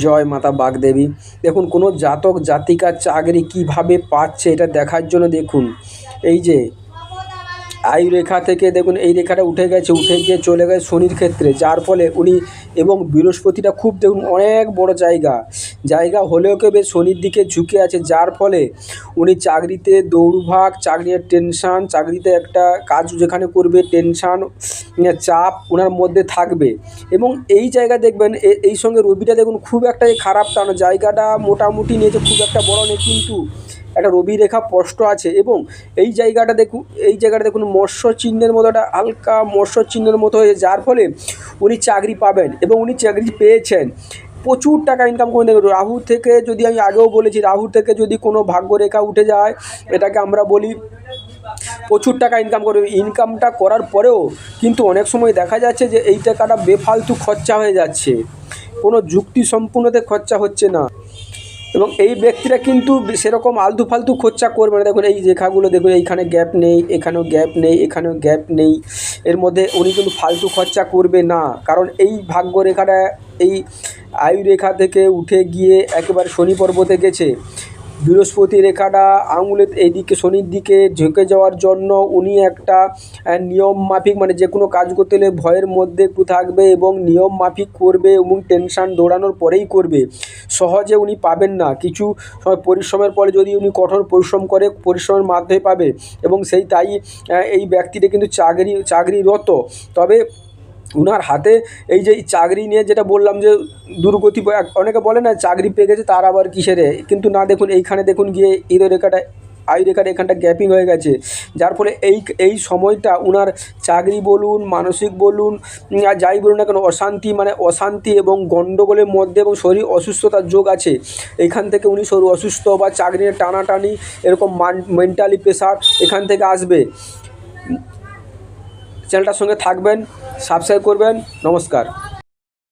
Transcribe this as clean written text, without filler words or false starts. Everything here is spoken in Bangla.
জয় মাতা বাগদেবী। দেখুন কোনো জাতক জাতিকার চাকরি কিভাবে পাচ্ছে এটা দেখার জন্য দেখুন এই যে আয়ু রেখা থেকে দেখুন এই রেখাটা উঠে গেছে, উঠে গিয়ে চলে গেছে শনির ক্ষেত্রে, যার ফলে উনি এবং বৃহস্পতিটা খুব দেখুন অনেক বড় জায়গা হলেও কেউ বেশ শনির দিকে ঝুঁকে আছে, যার ফলে উনি চাকরিতে দৌড়ভাগ, চাকরির টেনশান, চাকরিতে একটা কাজ যেখানে করবে টেনশান চাপ ওনার মধ্যে থাকবে। এবং এই জায়গা দেখবেন এই সঙ্গে রবিটা দেখুন খুব একটা খারাপ তা না, জায়গাটা মোটামুটি নিয়েছে, খুব একটা বড় নেই, কিন্তু একটা রবি রেখা স্পষ্ট আছে। এবং এই জায়গাটা দেখুন মৎস্য চিহ্নের মতো, একটা হালকা মৎস্য চিহ্নের মতো হয়েছে, যার ফলে উনি চাকরি পাবেন এবং উনি চাকরি পেয়েছেন, প্রচুর টাকা ইনকাম করে দেবে। রাহু থেকে যদি আমি আগেও বলেছি, রাহু থেকে যদি কোনো ভাগ্যরেখা উঠে যায় এটাকে আমরা বলি প্রচুর টাকা ইনকাম করবে। ইনকামটা করার পরেও কিন্তু অনেক সময় দেখা যাচ্ছে যে এই টাকাটা বেফালতু খরচা হয়ে যাচ্ছে, কোনো যুক্তি সম্পূর্ণতে খরচা হচ্ছে না। এবং এই ব্যক্তিরা কিন্তু সেরকম আলতু ফালতু খরচা করবে না। দেখুন এই রেখাগুলো দেখুন, এইখানে গ্যাপ নেই, এখানেও গ্যাপ নেই, এখানেও গ্যাপ নেই, এর মধ্যে উনি কিন্তু ফালতু খরচা করবে না, কারণ এই ভাগ্য রেখাটা এই আয়ু রেখা থেকে উঠে গিয়ে একেবারে শনি পর্বতে গেছে। বৃহস্পতি রেখাটা আঙুলের এইদিকে শনির দিকে ঝুঁকে যাওয়ার জন্য উনি একটা নিয়ম মাফিক, মানে যে কোনো কাজ করতে হলে ভয়ের মধ্যে একটু থাকবে এবং নিয়ম মাফিক করবে এবং টেনশান দৌড়ানোর পরেই করবে, সহজে উনি পাবেন না। কিছু সময় পরিশ্রমের পরে যদি উনি কঠোর পরিশ্রম করে, পরিশ্রমের মাধ্যমে পাবে। এবং তাই এই ব্যক্তিটা কিন্তু চাকরিরত, তবে উনার হাতে এই যে চাকরি নিয়ে যেটা বললাম যে দুর্গতি, অনেকে বলে না চাকরি পেয়ে গেছে তার আবার কিসের, কিন্তু না, দেখুন এইখানে দেখুন গিয়ে আয়ু রেখাটা এখানটা গ্যাপিং হয়ে গেছে, যার ফলে এই সময়টা উনার চাকরি বলুন, মানসিক বলুন, আর যাই বলুন না কেন, অশান্তি এবং গণ্ডগোলের মধ্যে এবং শরীর অসুস্থতার যোগ আছে। এখান থেকে উনি শরীর অসুস্থ বা চাকরির টানাটানি এরকম মেন্টালি প্রেশার এখান থেকে আসবে। চ্যানেলটার সঙ্গে থাকবেন, সাবস্ক্রাইব করবেন। নমস্কার।